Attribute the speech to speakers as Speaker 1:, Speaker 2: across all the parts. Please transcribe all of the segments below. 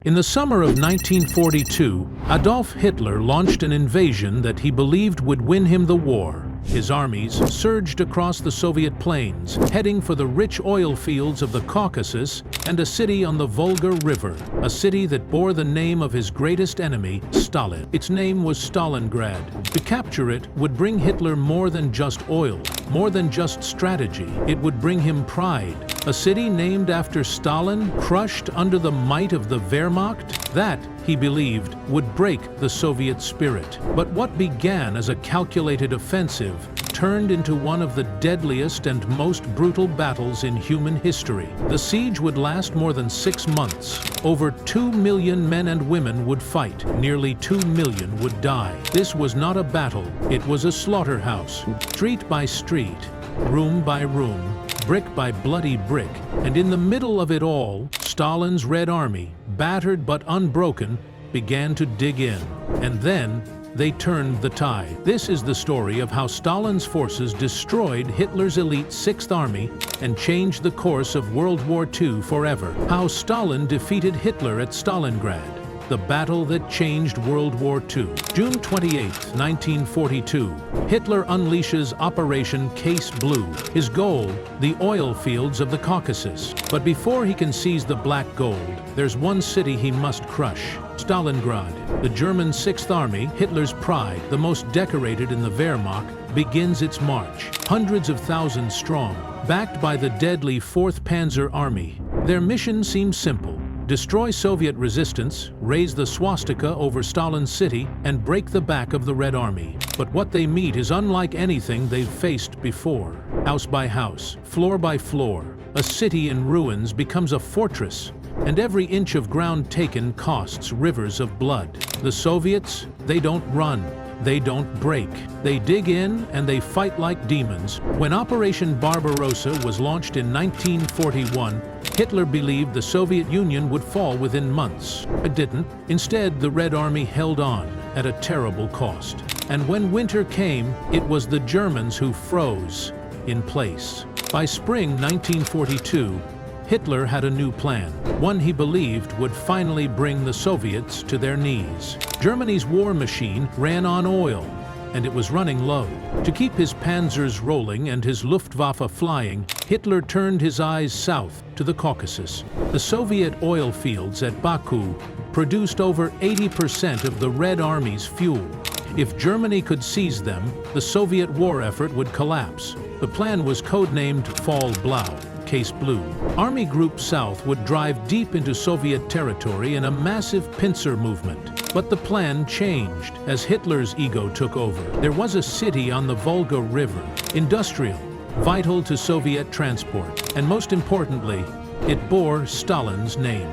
Speaker 1: In the summer of 1942, Adolf Hitler launched an invasion that he believed would win him the war. His armies surged across the Soviet plains, heading for the rich oil fields of the Caucasus and a city on the Volga River, a city that bore the name of his greatest enemy, Stalin. Its name was Stalingrad. To capture it would bring Hitler more than just oil, more than just strategy. It would bring him pride. A city named after Stalin, crushed under the might of the Wehrmacht? That, he believed, would break the Soviet spirit. But what began as a calculated offensive turned into one of the deadliest and most brutal battles in human history. The siege would last more than 6 months. Over 2 million men and women would fight. Nearly 2 million would die. This was not a battle. It was a slaughterhouse. Street by street, room by room, brick by bloody brick, and in the middle of it all, Stalin's Red Army, battered but unbroken, began to dig in. And then, they turned the tide. This is the story of how Stalin's forces destroyed Hitler's elite Sixth Army and changed the course of World War II forever. How Stalin defeated Hitler at Stalingrad, the battle that changed World War II. June 28, 1942, Hitler unleashes Operation Case Blue. His goal, the oil fields of the Caucasus. But before he can seize the black gold, there's one city he must crush: Stalingrad. The German Sixth Army, Hitler's pride, the most decorated in the Wehrmacht, begins its march. Hundreds of thousands strong, backed by the deadly 4th Panzer Army. Their mission seems simple: destroy Soviet resistance, raise the swastika over Stalin's city, and break the back of the Red Army. But what they meet is unlike anything they've faced before. House by house, floor by floor, a city in ruins becomes a fortress, and every inch of ground taken costs rivers of blood. The Soviets, they don't run. They don't break. They dig in and they fight like demons. When Operation Barbarossa was launched in 1941, Hitler believed the Soviet Union would fall within months. It didn't. Instead, the Red Army held on at a terrible cost. And when winter came, it was the Germans who froze in place. By spring 1942, Hitler had a new plan, one he believed would finally bring the Soviets to their knees. Germany's war machine ran on oil, and it was running low. To keep his panzers rolling and his Luftwaffe flying, Hitler turned his eyes south to the Caucasus. The Soviet oil fields at Baku produced over 80% of the Red Army's fuel. If Germany could seize them, the Soviet war effort would collapse. The plan was codenamed Fall Blau, Case Blue. Army Group South would drive deep into Soviet territory in a massive pincer movement. But the plan changed as Hitler's ego took over. There was a city on the Volga River, industrial, vital to Soviet transport, and most importantly, it bore Stalin's name.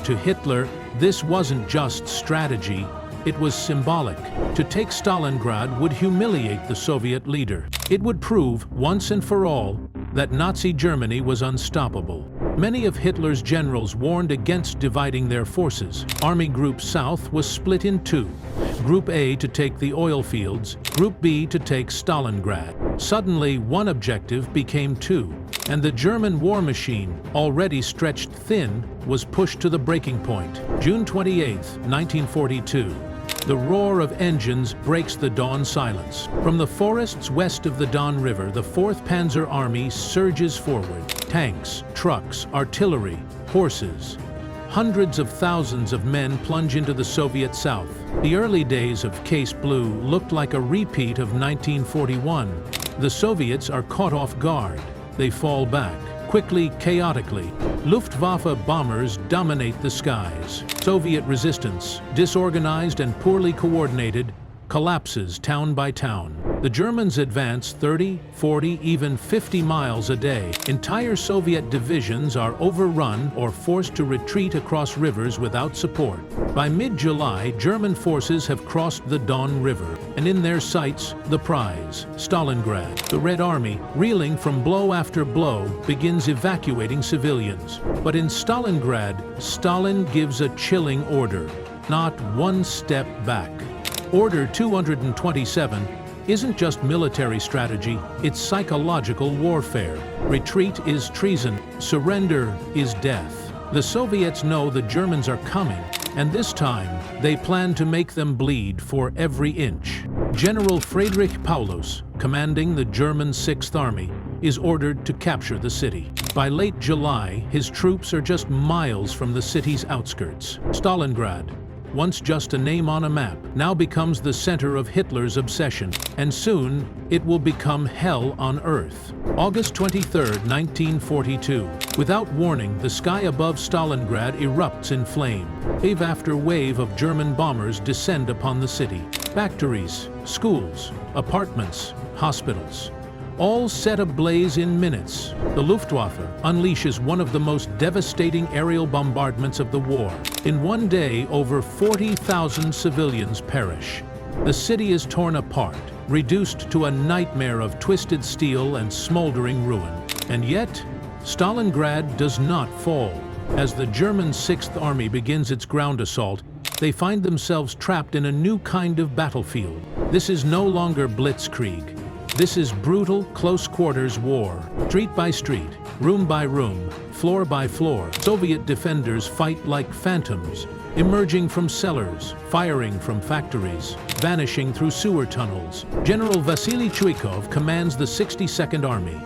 Speaker 1: To Hitler, this wasn't just strategy, it was symbolic. To take Stalingrad would humiliate the Soviet leader. It would prove, once and for all, that Nazi Germany was unstoppable. Many of Hitler's generals warned against dividing their forces. Army Group South was split in two: Group A to take the oil fields, Group B to take Stalingrad. Suddenly, one objective became two, and the German war machine, already stretched thin, was pushed to the breaking point. June 28, 1942. The roar of engines breaks the dawn silence. From the forests west of the Don River, the 4th Panzer Army surges forward. Tanks, trucks, artillery, horses. Hundreds of thousands of men plunge into the Soviet South. The early days of Case Blue looked like a repeat of 1941. The Soviets are caught off guard. They fall back, quickly, chaotically. Luftwaffe bombers dominate the skies. Soviet resistance, disorganized and poorly coordinated, collapses town by town. The Germans advance 30, 40, even 50 miles a day. Entire Soviet divisions are overrun or forced to retreat across rivers without support. By mid-July, German forces have crossed the Don River, and in their sights, the prize, Stalingrad. The Red Army, reeling from blow after blow, begins evacuating civilians. But in Stalingrad, Stalin gives a chilling order: not one step back. Order 227 isn't just military strategy, it's psychological warfare. Retreat is treason, surrender is death. The Soviets know the Germans are coming, and this time they plan to make them bleed for every inch. General Friedrich Paulus, commanding the German Sixth Army, is ordered to capture the city. By late July, his troops are just miles from the city's outskirts. Stalingrad, once just a name on a map, now becomes the center of Hitler's obsession, and soon it will become hell on earth. August 23, 1942. Without warning, the sky above Stalingrad erupts in flame. Wave after wave of German bombers descend upon the city. Factories, schools, apartments, hospitals, all set ablaze in minutes. The Luftwaffe unleashes one of the most devastating aerial bombardments of the war. In one day, over 40,000 civilians perish. The city is torn apart, reduced to a nightmare of twisted steel and smoldering ruin. And yet, Stalingrad does not fall. As the German Sixth Army begins its ground assault, they find themselves trapped in a new kind of battlefield. This is no longer blitzkrieg. This is brutal, close-quarters war. Street by street, room by room, floor by floor, Soviet defenders fight like phantoms, emerging from cellars, firing from factories, vanishing through sewer tunnels. General Vasily Chuikov commands the 62nd Army.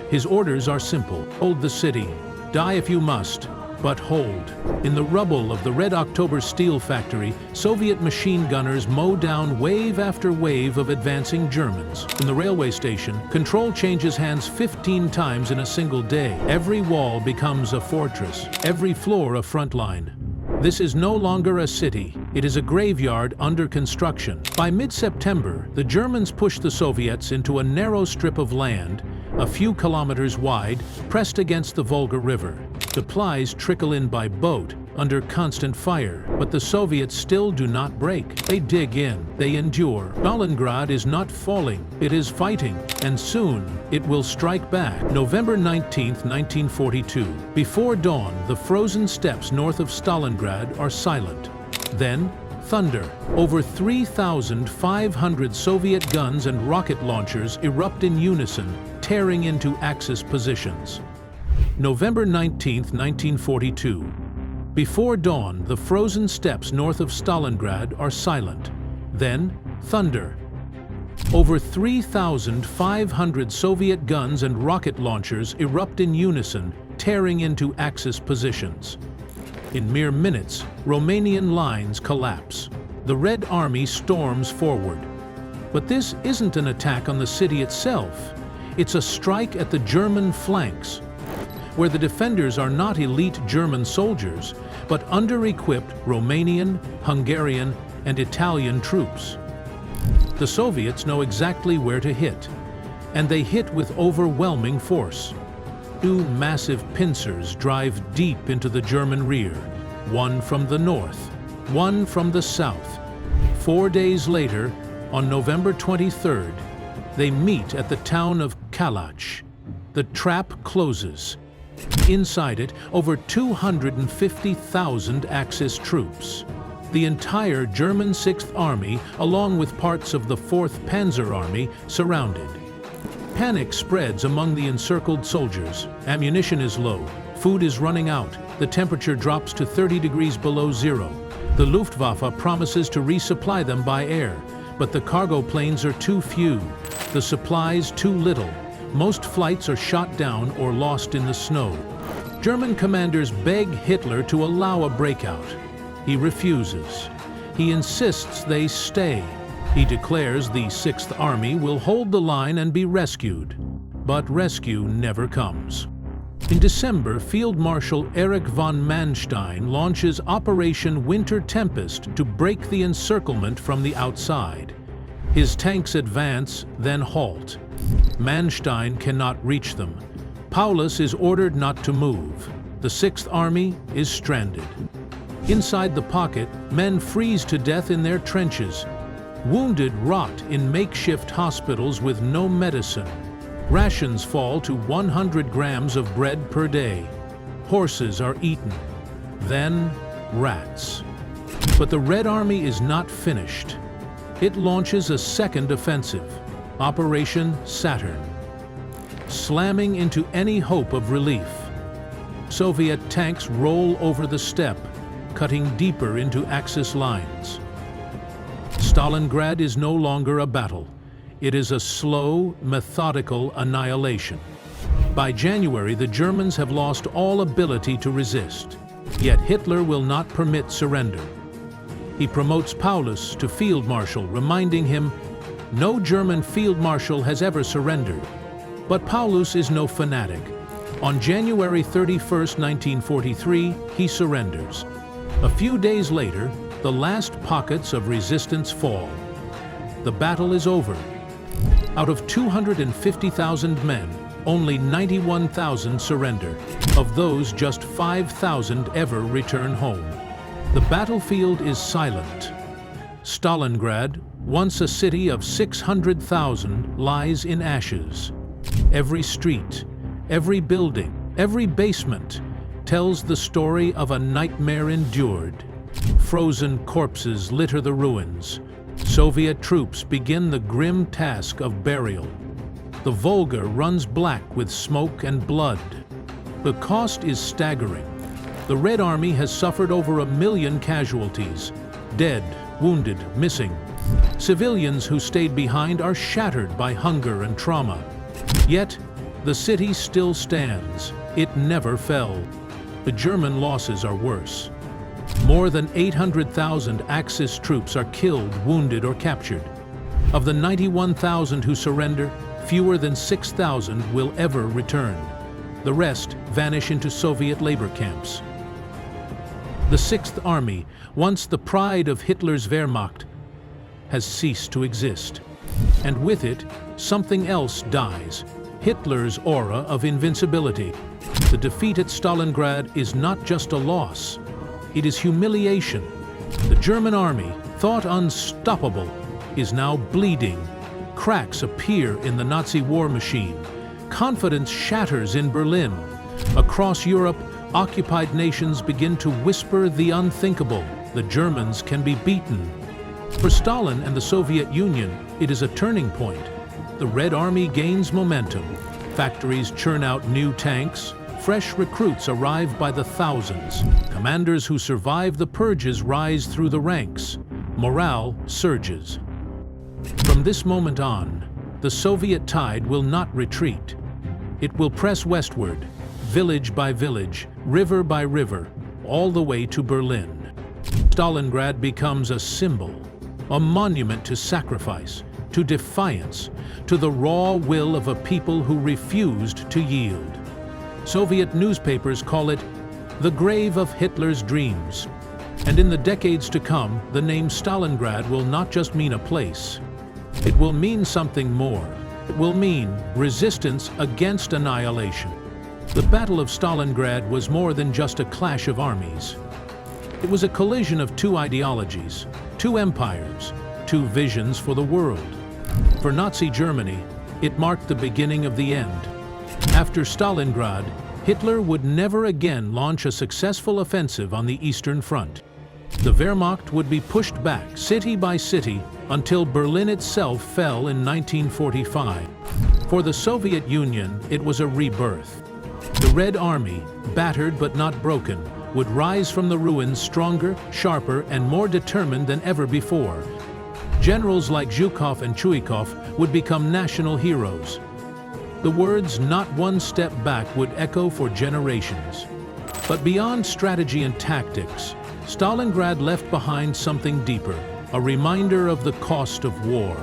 Speaker 1: His orders are simple: hold the city, die if you must, but hold. In the rubble of the Red October steel factory, Soviet machine gunners mow down wave after wave of advancing Germans. In the railway station, control changes hands 15 times in a single day. Every wall becomes a fortress, every floor a front line. This is no longer a city, it is a graveyard under construction. By mid-September, the Germans push the Soviets into a narrow strip of land, a few kilometers wide, pressed against the Volga River. Supplies trickle in by boat, under constant fire, but the Soviets still do not break. They dig in, they endure. Stalingrad is not falling, it is fighting, and soon it will strike back. November 19, 1942. Before dawn, the frozen steppes north of Stalingrad are silent. Then, thunder. Over 3,500 Soviet guns and rocket launchers erupt in unison, tearing into Axis positions. November 19, 1942. Before dawn, the frozen steppes north of Stalingrad are silent. Then, thunder. Over 3,500 Soviet guns and rocket launchers erupt in unison, tearing into Axis positions. In mere minutes, Romanian lines collapse. The Red Army storms forward. But this isn't an attack on the city itself. It's a strike at the German flanks, where the defenders are not elite German soldiers, but under-equipped Romanian, Hungarian, and Italian troops. The Soviets know exactly where to hit, and they hit with overwhelming force. Two massive pincers drive deep into the German rear, one from the north, one from the south. 4 days later, on November 23rd, they meet at the town of Kalach. The trap closes. Inside it, over 250,000 Axis troops. The entire German Sixth Army, along with parts of the 4th Panzer Army, surrounded. Panic spreads among the encircled soldiers. Ammunition is low, food is running out, the temperature drops to 30 degrees below zero. The Luftwaffe promises to resupply them by air, but the cargo planes are too few, the supplies too little. Most flights are shot down or lost in the snow. German commanders beg Hitler to allow a breakout. He refuses. He insists they stay. He declares the Sixth Army will hold the line and be rescued. But rescue never comes. In December, Field Marshal Erich von Manstein launches Operation Winter Tempest to break the encirclement from the outside. His tanks advance, then halt. Manstein cannot reach them. Paulus is ordered not to move. The Sixth Army is stranded. Inside the pocket, men freeze to death in their trenches. Wounded rot in makeshift hospitals with no medicine. Rations fall to 100 grams of bread per day. Horses are eaten. Then, rats. But the Red Army is not finished. It launches a second offensive, Operation Saturn, slamming into any hope of relief. Soviet tanks roll over the steppe, cutting deeper into Axis lines. Stalingrad is no longer a battle. It is a slow, methodical annihilation. By January, the Germans have lost all ability to resist. Yet Hitler will not permit surrender. He promotes Paulus to field marshal, reminding him, no German field marshal has ever surrendered. But Paulus is no fanatic. On January 31, 1943, he surrenders. A few days later, the last pockets of resistance fall. The battle is over. Out of 250,000 men, only 91,000 surrender. Of those, just 5,000 ever return home. The battlefield is silent. Stalingrad, once a city of 600,000, lies in ashes. Every street, every building, every basement tells the story of a nightmare endured. Frozen corpses litter the ruins. Soviet troops begin the grim task of burial. The Volga runs black with smoke and blood. The cost is staggering. The Red Army has suffered over 1 million casualties, dead, wounded, missing. Civilians who stayed behind are shattered by hunger and trauma. Yet, the city still stands. It never fell. The German losses are worse. More than 800,000 Axis troops are killed, wounded, or captured. Of the 91,000 who surrender, fewer than 6,000 will ever return. The rest vanish into Soviet labor camps. The Sixth Army, once the pride of Hitler's Wehrmacht, has ceased to exist. And with it, something else dies. Hitler's aura of invincibility. The defeat at Stalingrad is not just a loss. It is humiliation. The German army, thought unstoppable, is now bleeding. Cracks appear in the Nazi war machine. Confidence shatters in Berlin. Across Europe, occupied nations begin to whisper the unthinkable. The Germans can be beaten. For Stalin and the Soviet Union, it is a turning point. The Red Army gains momentum. Factories churn out new tanks. Fresh recruits arrive by the thousands. Commanders who survive the purges rise through the ranks. Morale surges. From this moment on, the Soviet tide will not retreat. It will press westward, village by village, river by river, all the way to Berlin. Stalingrad becomes a symbol, a monument to sacrifice, to defiance, to the raw will of a people who refused to yield. Soviet newspapers call it the grave of Hitler's dreams. And in the decades to come, the name Stalingrad will not just mean a place. It will mean something more. It will mean resistance against annihilation. The Battle of Stalingrad was more than just a clash of armies. It was a collision of two ideologies, two empires, two visions for the world. For Nazi Germany, it marked the beginning of the end. After Stalingrad, Hitler would never again launch a successful offensive on the Eastern Front. The Wehrmacht would be pushed back city by city until Berlin itself fell in 1945. For the Soviet Union, it was a rebirth. The Red Army, battered but not broken, would rise from the ruins stronger, sharper, and more determined than ever before. Generals like Zhukov and Chuikov would become national heroes. The words "not one step back" would echo for generations. But beyond strategy and tactics, Stalingrad left behind something deeper, a reminder of the cost of war.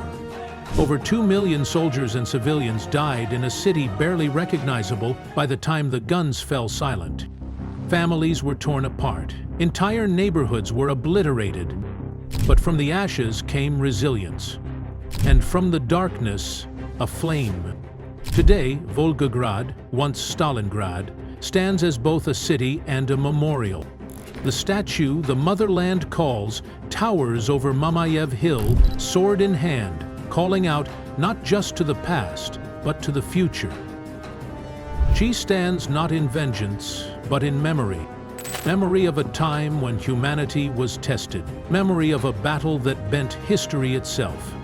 Speaker 1: Over 2 million soldiers and civilians died in a city barely recognizable by the time the guns fell silent. Families were torn apart. Entire neighborhoods were obliterated. But from the ashes came resilience. And from the darkness, a flame. Today, Volgograd, once Stalingrad, stands as both a city and a memorial. The statue, "The Motherland Calls," towers over Mamayev Hill, sword in hand, calling out not just to the past, but to the future. She stands not in vengeance, but in memory. Memory of a time when humanity was tested. Memory of a battle that bent history itself.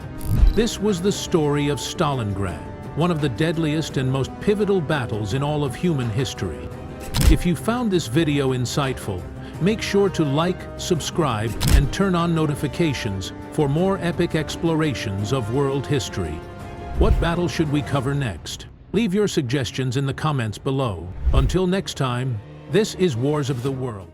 Speaker 1: This was the story of Stalingrad, one of the deadliest and most pivotal battles in all of human history. If you found this video insightful, make sure to like, subscribe, and turn on notifications for more epic explorations of world history. What battle should we cover next? Leave your suggestions in the comments below. Until next time, this is Wars of the World.